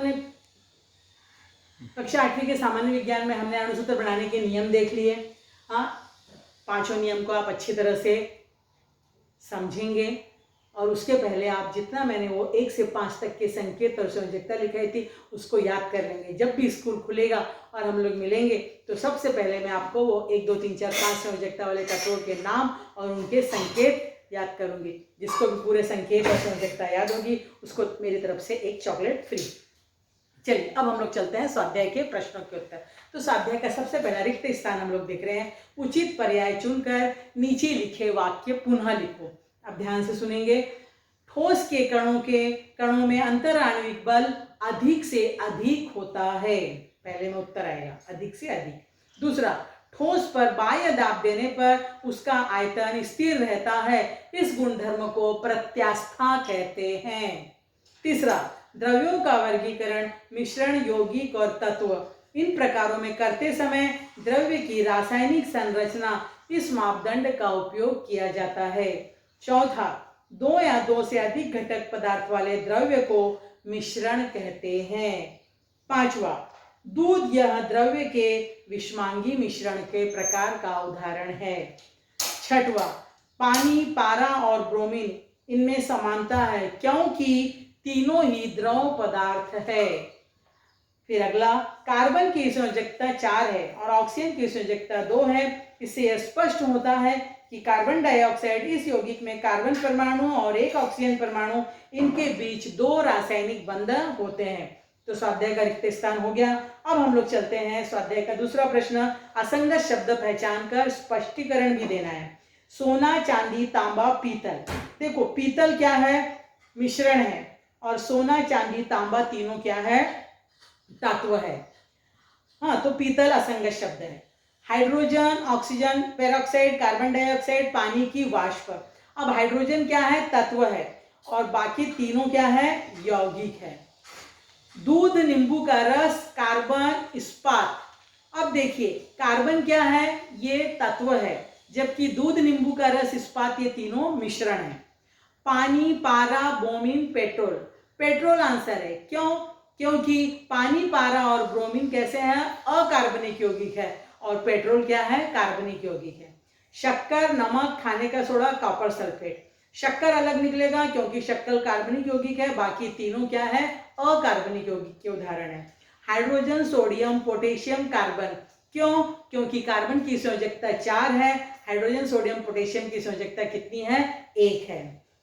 हमने कक्षा 8वीं के सामान्य विज्ञान में हमने अणुसूत्र बनाने के नियम देख लिए। हाँ, 5 नियम को आप अच्छी तरह से समझेंगे और उसके पहले आप जितना मैंने वो 1 से 5 तक के संकेत और संयोजकता लिखाई थी उसको याद कर लेंगे। जब भी स्कूल खुलेगा और हम लोग मिलेंगे तो सबसे पहले मैं आपको वो 1 2 3 4 5 संयोजकता वाले तत्वों के नाम और उनके संकेत याद करूंगी। जिसको भी पूरे संकेत और संयोजकता याद होगी उसको मेरी तरफ से एक चॉकलेट फ्री। चलिए अब हम लोग चलते हैं स्वाध्याय के प्रश्नों के उत्तर। तो स्वाध्याय का सबसे पहला रिक्त स्थान हम लोग देख रहे हैं। उचित पर्याय चुनकर नीचे लिखे वाक्य पुनः लिखो। अब ध्यान से सुनेंगे। ठोस के कणों में अंतर आणविक बल अधिक से अधिक होता है। पहले में उत्तर आएगा अधिक से अधिक। दूसरा, ठोस पर बाह्य दाब देने पर उसका आयतन स्थिर रहता है। इस गुणधर्म को प्रत्यास्था कहते हैं। तीसरा, द्रव्यों का वर्गीकरण मिश्रण, यौगिक और तत्व इन प्रकारों में करते समय द्रव्य की रासायनिक संरचना इस मापदंड का उपयोग किया जाता है। चौथा, 2 या 2 से अधिक घटक पदार्थ वाले द्रव्य को मिश्रण कहते हैं। पांचवा, दूध यह द्रव्य के विषमांगी मिश्रण के प्रकार का उदाहरण है। छठवा, पानी, पारा और ब्रोमीन इनमें समानता है क्योंकि तीनों ही द्रव पदार्थ है। फिर अगला, कार्बन की संयोजकता 4 है और ऑक्सीजन की संयोजकता 2 है। इससे यह स्पष्ट होता है कि कार्बन डाइऑक्साइड इस यौगिक में कार्बन परमाणु और एक ऑक्सीजन परमाणु इनके बीच 2 रासायनिक बंधन होते हैं। तो स्वाध्याय का रिक्त स्थान हो गया। अब हम लोग चलते हैं स्वाध्याय का दूसरा प्रश्न। असंगत शब्द पहचान कर स्पष्टीकरण भी देना है। सोना, चांदी, तांबा, पीतल। देखो पीतल क्या है? मिश्रण है और सोना, चांदी, तांबा तीनों क्या है? तत्व है। हाँ, तो पीतल असंगत शब्द है। Hydrogen, oxygen peroxide, carbon dioxide पानी की वाष्प। अब हाइड्रोजन क्या है? तत्व है और बाकी तीनों क्या है? यौगिक है। दूध, नींबू का रस, कार्बन, इस्पात। अब देखिए कार्बन क्या है? ये तत्व है, जबकि दूध, नींबू का रस, इस्पात ये तीनों मिश्रण है। पानी, पारा, ब्रोमीन, पेट्रोल। पेट्रोल आंसर है। क्यों? क्योंकि पानी, पारा और ब्रोमीन कैसे हैं? अकार्बनिक यौगिक है और पेट्रोल क्या है? कार्बनिक यौगिक है। शक्कर, नमक, खाने का सोडा, कॉपर सल्फेट। शक्कर अलग निकलेगा क्योंकि शक्कर कार्बनिक यौगिक है, बाकी तीनों क्या है? अकार्बनिक यौगिक के उदाहरण है। Hydrogen, sodium, potassium, carbon. क्यों? क्योंकि कार्बन की संयोजकता 4 है, हाइड्रोजन, सोडियम, पोटेशियम की संयोजकता कितनी है? 1 है।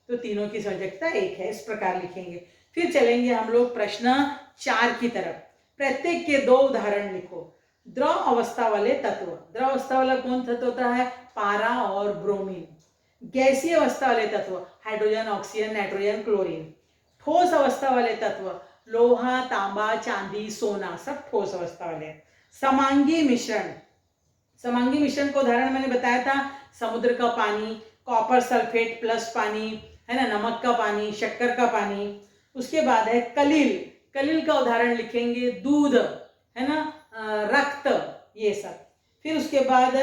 तो तीनों की संयोजकता 1 है। इस प्रकार लिखेंगे। फिर चलेंगे हम लोग प्रश्न 4 की तरफ। प्रत्येक के 2 उदाहरण लिखो। द्रव अवस्था वाले तत्व। द्रव अवस्था वाला कौन तत्व होता है? पारा और ब्रोमीन। गैसीय अवस्था वाले तत्व हाइड्रोजन, ऑक्सीजन, नाइट्रोजन, क्लोरीन। ठोस अवस्था वाले तत्व लोहा, तांबा, चांदी, सोना, सब ठोस अवस्था वाले। समांगी मिश्रण। समांगी मिश्रण का उदाहरण मैंने बताया था। समुद्र का पानी, कॉपर सल्फेट प्लस पानी है ना, नमक का पानी, शक्कर का पानी। उसके बाद है कलिल। कलिल का उदाहरण लिखेंगे दूध है ना, रक्त, ये सब। फिर उसके बाद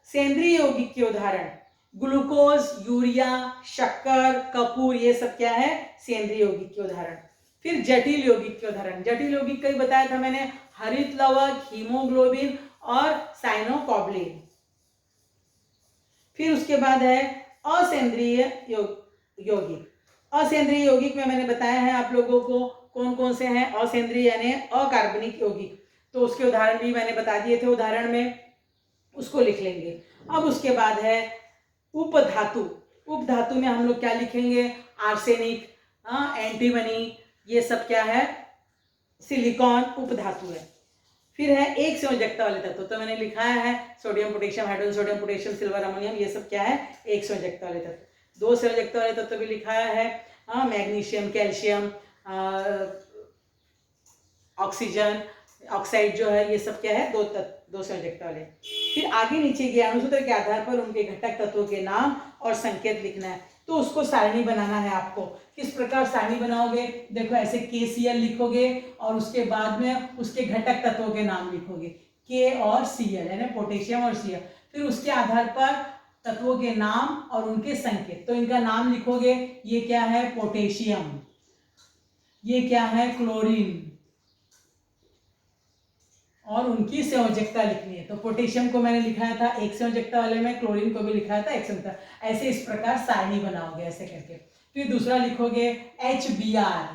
सेंद्रीय यौगिक के उदाहरण ग्लूकोज, यूरिया, शक्कर, कपूर, ये सब क्या है? सेंद्रीय यौगिक के उदाहरण। फिर जटिल यौगिक के उदाहरण। जटिल यौगिक का ही बताया था मैंने, हरित लवक, हीमोग्लोबिन और साइनोकॉब्लिन। फिर उसके बाद है असेंद्रीय यौगिक। असेंद्रीय यौगिक में मैंने बताया है आप लोगों को कौन कौन से हैं असेंद्रीय यानी अकार्बनिक यौगिक। तो उसके उदाहरण भी मैंने बता दिए थे उदाहरण में, उसको लिख लेंगे। अब उसके बाद है उपधातु। उपधातु में हम लोग क्या लिखेंगे? आर्सेनिक, एंटीमनी, ये सब क्या है? सिलिकॉन उपधातु है। फिर है एक संयोजकता वाले तत्व। तो मैंने लिखा है sodium, potassium, hydrogen, sodium, potassium, silver, ammonium, ये सब क्या है? एक संयोजकता वाले तत्व। 2 संयोजकता वाले तत्व भी लिखा है, मैग्नीशियम, कैल्शियम, ऑक्सीजन, ऑक्साइड जो है, ये सब क्या है? 2 संयोजकता वाले। फिर आगे नीचे के अणुसूत्र के आधार पर उनके घटक तत्वों के नाम और संकेत लिखना है। तो उसको सारणी बनाना है आपको। किस प्रकार सारणी बनाओगे? देखो ऐसे KCl लिखोगे और उसके बाद में उसके घटक तत्वों के नाम लिखोगे, K और Cl यानी पोटेशियम और Cl। फिर उसके आधार पर तत्वों के नाम और उनके संकेत। तो इनका नाम लिखोगे, ये क्या है? पोटेशियम, ये क्या है? क्लोरीन, और उनकी संयोजकता लिखनी है। तो पोटेशियम को मैंने लिखाया था एक संयोजकता वाले में, क्लोरीन को भी लिखाया था एक संयोजकता। ऐसे इस प्रकार सारणी बनाओगे ऐसे करके। फिर दूसरा लिखोगे HBr।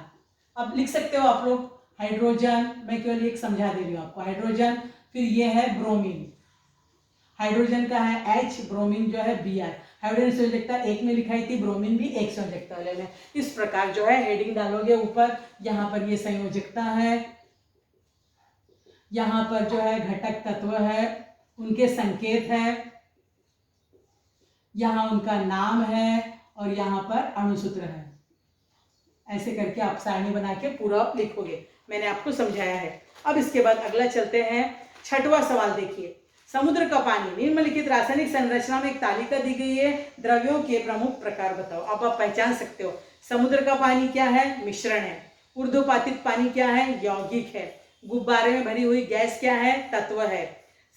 अब लिख सकते हो आप लोग हाइड्रोजन, मैं केवल एक समझा दे रही हूँ आपको, हाइड्रोजन, फिर ये है ब्रोमीन, हाइड्रोजन का है H, ब्रोमीन जो है Br। हाइड्रोजन संयोजकता एक में लिखाई थी, ब्रोमीन भी एक संयोजकता वाले में। इस प्रकार जो है हेडिंग डालोगे ऊपर, यहाँ पर ये संयोजकता है, यहाँ पर जो है घटक तत्व है, उनके संकेत है, यहाँ उनका नाम है और यहाँ पर अणुसूत्र है। ऐसे करके आप सारणी बना के पूरा लिखोगे, मैंने आपको समझाया है। अब इसके बाद अगला चलते हैं, छठवां सवाल देखिए। समुद्र का पानी, निम्नलिखित रासायनिक संरचना में एक तालिका दी गई है, द्रव्यों के प्रमुख प्रकार बताओ। अब आप पहचान सकते हो समुद्र का पानी क्या है, मिश्रण है। ऊर्ध्वपातित पानी क्या है, यौगिक है। गुब्बारे में भरी हुई गैस क्या है, तत्व है।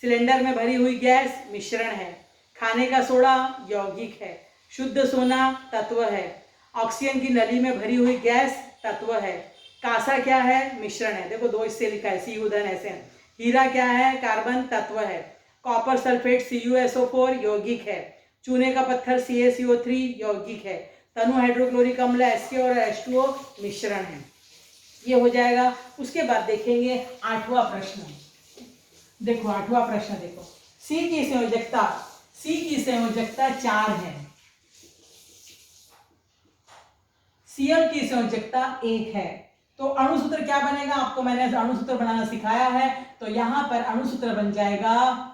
सिलेंडर में भरी हुई गैस मिश्रण है। खाने का सोडा यौगिक है। शुद्ध सोना तत्व है। ऑक्सीजन की नली में भरी हुई गैस तत्व है। कांसा क्या है, मिश्रण है। देखो दो इससे लिखा है, Cu धन ऐसे। हीरा क्या है, कार्बन तत्व है। कॉपर सल्फेट CuSO4 यौगिक है। चूने का पत्थर CaCO3 यौगिक है। तनु हाइड्रोक्लोरिक अम्ल HK और H2O मिश्रण है। ये हो जाएगा। उसके बाद देखेंगे आठवां प्रश्न। देखो आठवां प्रश्न देखो, C की संयोजकता 4 है, Cl की संयोजकता 1 है। तो अणुसूत्र क्या बनेगा, आपको मैंने अणुसूत्र बनाना सिखाया है। तो यहां पर अणुसूत्र बन जाएगा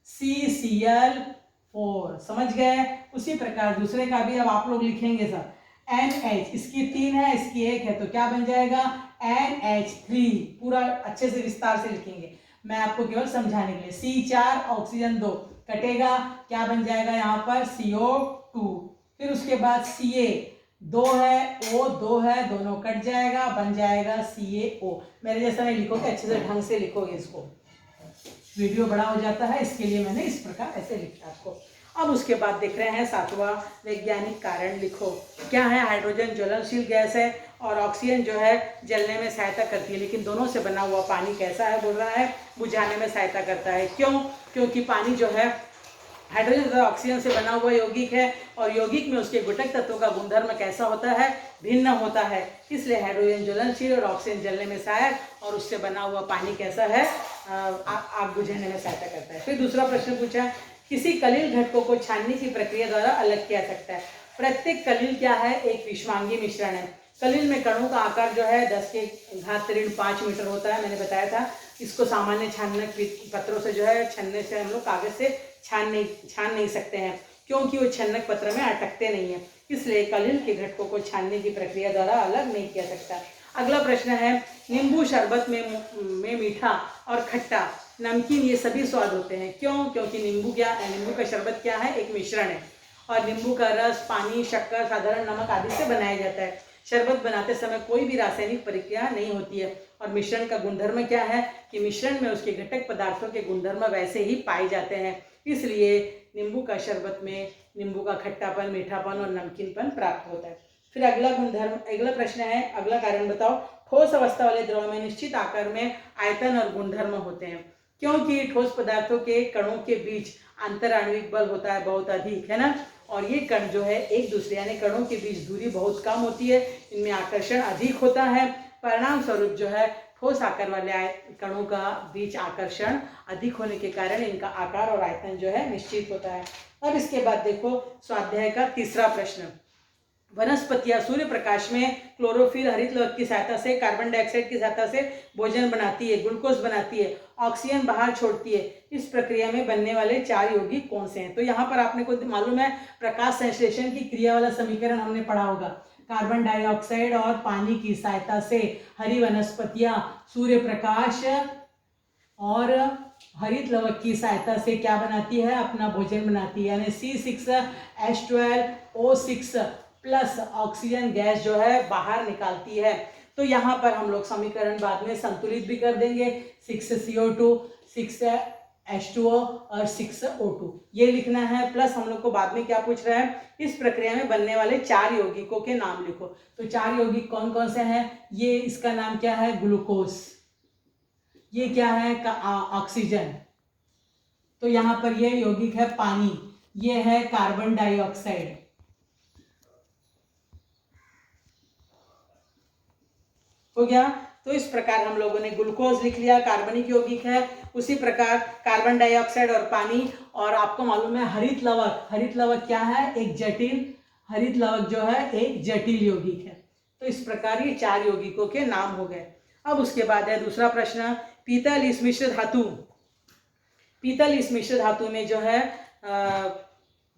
CCl4, समझ गए। उसी प्रकार दूसरे का भी अब आप लोग लिखेंगे सर, NH, इसकी 3 है, इसकी 1 है, तो क्या बन जाएगा NH3। पूरा अच्छे से विस्तार से लिखेंगे, मैं आपको केवल समझाने के लिए। C4 ऑक्सीजन 2 कटेगा, क्या बन जाएगा यहाँ पर CO2। फिर उसके बाद Ca 2 है, O 2 है, दोनों कट जाएगा, बन जाएगा CaO। मेरे जैसा नहीं लिखोगे, अच्छे से ढंग से लिखोगे इसको, वीडियो बड़ा हो जाता है, इसके लिए मैंने इस प्रकार ऐसे लिखा आपको। अब उसके बाद देख रहे हैं सातवां, वैज्ञानिक कारण लिखो। क्या है, हाइड्रोजन ज्वलनशील गैस है और ऑक्सीजन जो है जलने में सहायता करती है, लेकिन दोनों से बना हुआ पानी कैसा है, बोल रहा है बुझाने में सहायता करता है। क्यों, क्योंकि पानी जो है हाइड्रोजन तथा ऑक्सीजन से बना हुआ यौगिक है और यौगिक में उसके घटक तत्वों का गुणधर्म कैसा होता है, भिन्न होता है। इसलिए हाइड्रोजन ज्वलनशील और ऑक्सीजन जलने में सहायक और उससे बना हुआ पानी कैसा है, आग बुझाने में सहायता करता है। फिर दूसरा प्रश्न पूछा, किसी कलिल घटकों को छानने की प्रक्रिया द्वारा अलग किया सकता है। प्रत्येक कलिल क्या है, एक विषमांगी मिश्रण है। कलिल में कणों का आकार जो है 10⁵ मीटर होता है, मैंने बताया था। इसको सामान्य छानक पत्रों से जो है छन्ने से हम लोग कागज से छान नहीं सकते हैं, क्योंकि वो छन्नक पत्र में अटकते नहीं है। इसलिए कलिल के घटकों को छानने की प्रक्रिया द्वारा अलग नहीं किया सकता। अगला प्रश्न है, नींबू शरबत में मीठा और खट्टा, नमकीन ये सभी स्वाद होते हैं। क्यों, क्योंकि नींबू का शरबत क्या है, एक मिश्रण है और नींबू का रस पानी, शक्कर, साधारण नमक आदि से बनाया जाता है। शरबत बनाते समय कोई भी रासायनिक प्रक्रिया नहीं होती है और मिश्रण का गुणधर्म क्या है कि मिश्रण में उसके घटक पदार्थों के गुणधर्म वैसे ही पाए जाते हैं। इसलिए नींबू का शरबत में नींबू का खट्टापन, मीठापन और नमकीनपन प्राप्त होता है। फिर अगला प्रश्न है, अगला कारण बताओ। ठोस अवस्था वाले द्रव में निश्चित आकार में आयतन और गुणधर्म होते हैं, क्योंकि ठोस पदार्थों के कणों के बीच अंतर आणविक बल होता है बहुत अधिक, है ना। और ये कण जो है एक दूसरे यानी कणों के बीच दूरी बहुत कम होती है, इनमें आकर्षण अधिक होता है। परिणाम स्वरूप जो है ठोस आकार वाले कणों का बीच आकर्षण अधिक होने के कारण इनका आकार और आयतन जो है निश्चित होता है। अब इसके बाद देखो स्वाध्याय का तीसरा प्रश्न। वनस्पतियां सूर्य प्रकाश में क्लोरोफिल, हरित लवक की सहायता से, कार्बन डाइऑक्साइड की सहायता से भोजन बनाती है, ग्लूकोज बनाती है, ऑक्सीजन बाहर छोड़ती है। इस प्रक्रिया में बनने वाले 4 यौगिक कौन से हैं। तो यहाँ पर आपने को मालूम है प्रकाश संश्लेषण की क्रिया वाला समीकरण हमने पढ़ा होगा। कार्बन डाइऑक्साइड और पानी की सहायता से हरी वनस्पतियां सूर्य प्रकाश और हरित लवक की सहायता से क्या बनाती है, अपना भोजन बनाती है, यानी C6H12O6 प्लस ऑक्सीजन गैस जो है बाहर निकालती है। तो यहाँ पर हम लोग समीकरण बाद में संतुलित भी कर देंगे, 6CO2, 6H2O और 6O2 ये लिखना है। प्लस हम लोग को बाद में क्या पूछ रहा है, इस प्रक्रिया में बनने वाले 4 यौगिकों के नाम लिखो। तो 4 यौगिक कौन कौन से हैं, ये इसका नाम क्या है, ग्लूकोज, ये क्या है ऑक्सीजन, तो यहाँ पर ये यौगिक है पानी, ये है कार्बन डाइऑक्साइड। हो गया। तो इस प्रकार हम लोगों ने ग्लूकोज लिख लिया, कार्बनिक यौगिक है। उसी प्रकार कार्बन डाइऑक्साइड और पानी, और आपको मालूम है हरित लवक, हरित लवक क्या है, एक जटिल, हरित लवक जो है एक जटिल यौगिक है। तो इस प्रकार ये 4 यौगिकों के नाम हो गए। अब उसके बाद है दूसरा प्रश्न, पीतल इस मिश्र धातु, पीतल इस मिश्र धातु में जो है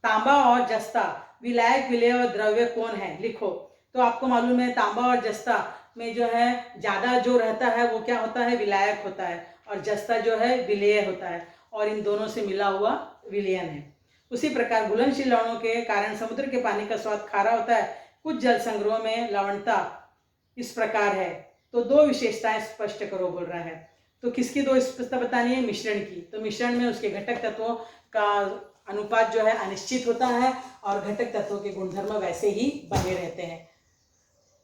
तांबा और जस्ता विलायक विलेय द्रव्य कौन है, लिखो। तो आपको मालूम है तांबा और जस्ता में जो है ज्यादा जो रहता है वो क्या होता है, विलायक होता है, और जस्ता जो है विलेय होता है, और इन दोनों से मिला हुआ विलयन है। उसी प्रकार घुलनशील लवणों के कारण समुद्र के पानी का स्वाद खारा होता है। कुछ जल संग्रहों में लवणता इस प्रकार है, तो 2 विशेषताएं स्पष्ट करो बोल रहा है। तो किसकी 2 विशेषता बतानी है, मिश्रण की। तो मिश्रण में उसके घटक तत्वों का अनुपात जो है अनिश्चित होता है, और घटक तत्वों के गुणधर्म वैसे ही बने रहते हैं।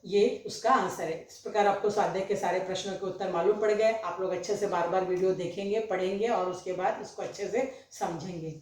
ये उसका आंसर है। इस प्रकार आपको स्वाध्याय के सारे प्रश्नों के उत्तर मालूम पड़ गए। आप लोग अच्छे से बार बार वीडियो देखेंगे, पढ़ेंगे, और उसके बाद इसको अच्छे से समझेंगे।